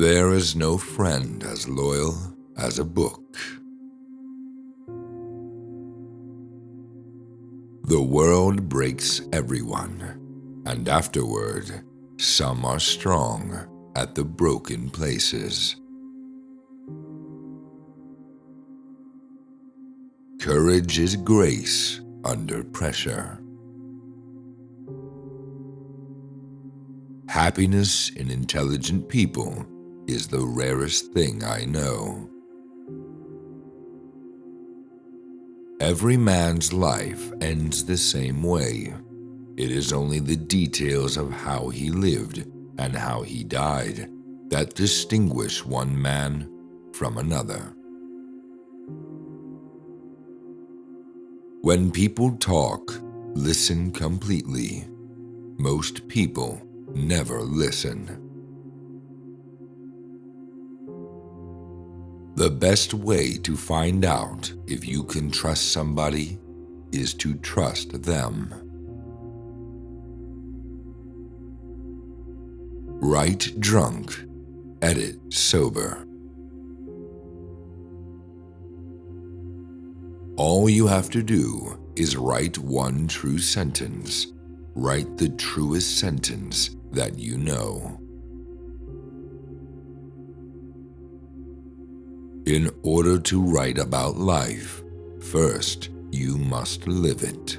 There is no friend as loyal as a book. The world breaks everyone, and afterward, some are strong at the broken places. Courage is grace under pressure. Happiness in intelligent people is the rarest thing I know. Every man's life ends the same way. It is only the details of how he lived and how he died that distinguish one man from another. When people talk, listen completely. Most people never listen. The best way to find out if you can trust somebody is to trust them. Write drunk, edit sober. All you have to do is write one true sentence. Write the truest sentence that you know. In order to write about life, first you must live it.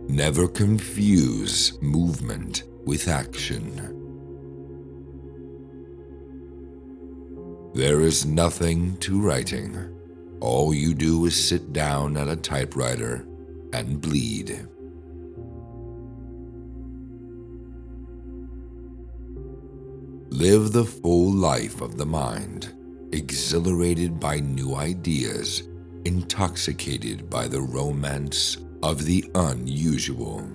Never confuse movement with action. There is nothing to writing. All you do is sit down at a typewriter and bleed. Live the full life of the mind, exhilarated by new ideas, intoxicated by the romance of the unusual.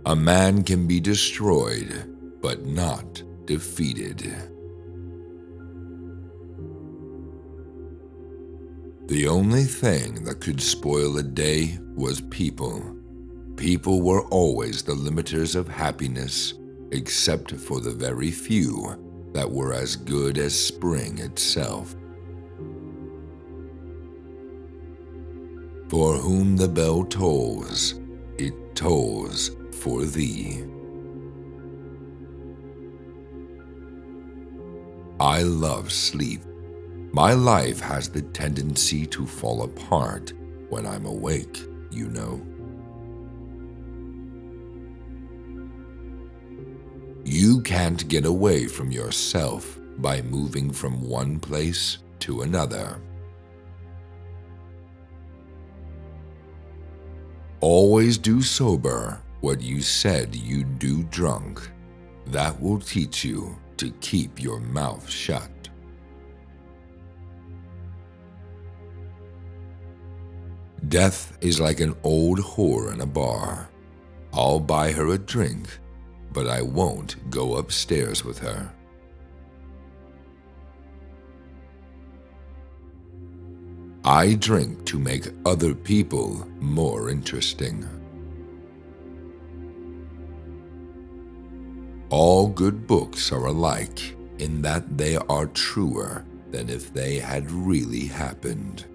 A man can be destroyed, but not defeated. The only thing that could spoil a day was people. People were always the limiters of happiness, except for the very few that were as good as spring itself. For whom the bell tolls, it tolls for thee. I love sleep. My life has the tendency to fall apart when I'm awake, you know. You can't get away from yourself by moving from one place to another. Always do sober what you said you'd do drunk. That will teach you to keep your mouth shut. Death is like an old whore in a bar. I'll buy her a drink, but I won't go upstairs with her. I drink to make other people more interesting. All good books are alike in that they are truer than if they had really happened.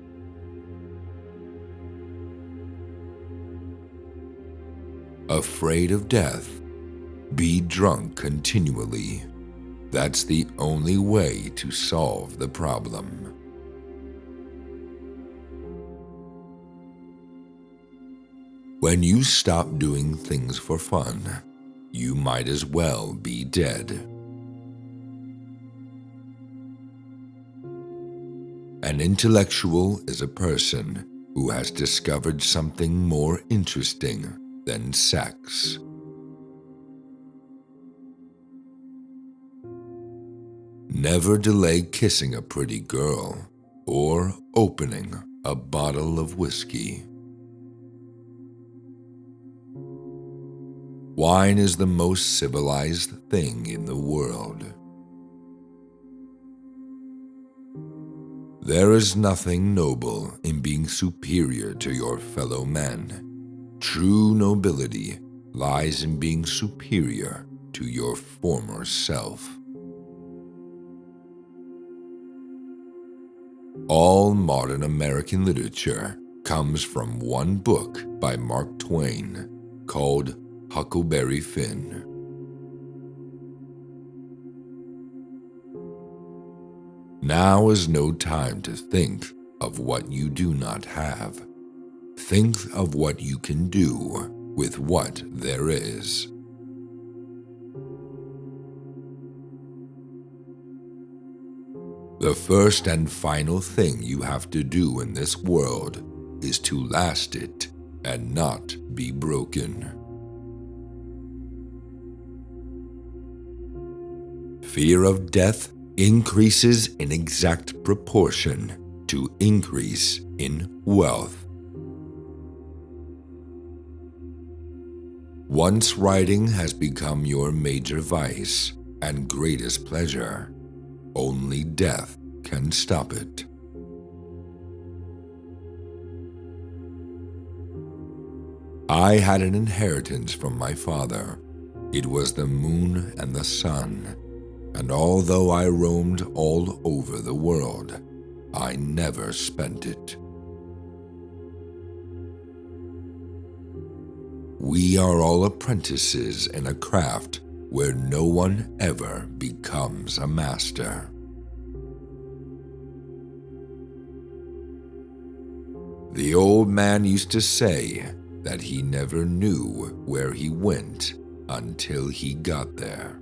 Afraid of death? Be drunk continually. That's the only way to solve the problem. When you stop doing things for fun, you might as well be dead. An intellectual is a person who has discovered something more interesting than sex. Never delay kissing a pretty girl or opening a bottle of whiskey. Wine is the most civilized thing in the world. There is nothing noble in being superior to your fellow men. True nobility lies in being superior to your former self. All modern American literature comes from one book by Mark Twain called Huckleberry Finn. Now is no time to think of what you do not have. Think of what you can do with what there is. The first and final thing you have to do in this world is to last it and not be broken. Fear of death increases in exact proportion to increase in wealth. Once writing has become your major vice and greatest pleasure, only death can stop it. I had an inheritance from my father. It was the moon and the sun, and although I roamed all over the world, I never spent it. We are all apprentices in a craft where no one ever becomes a master. The old man used to say that he never knew where he went until he got there.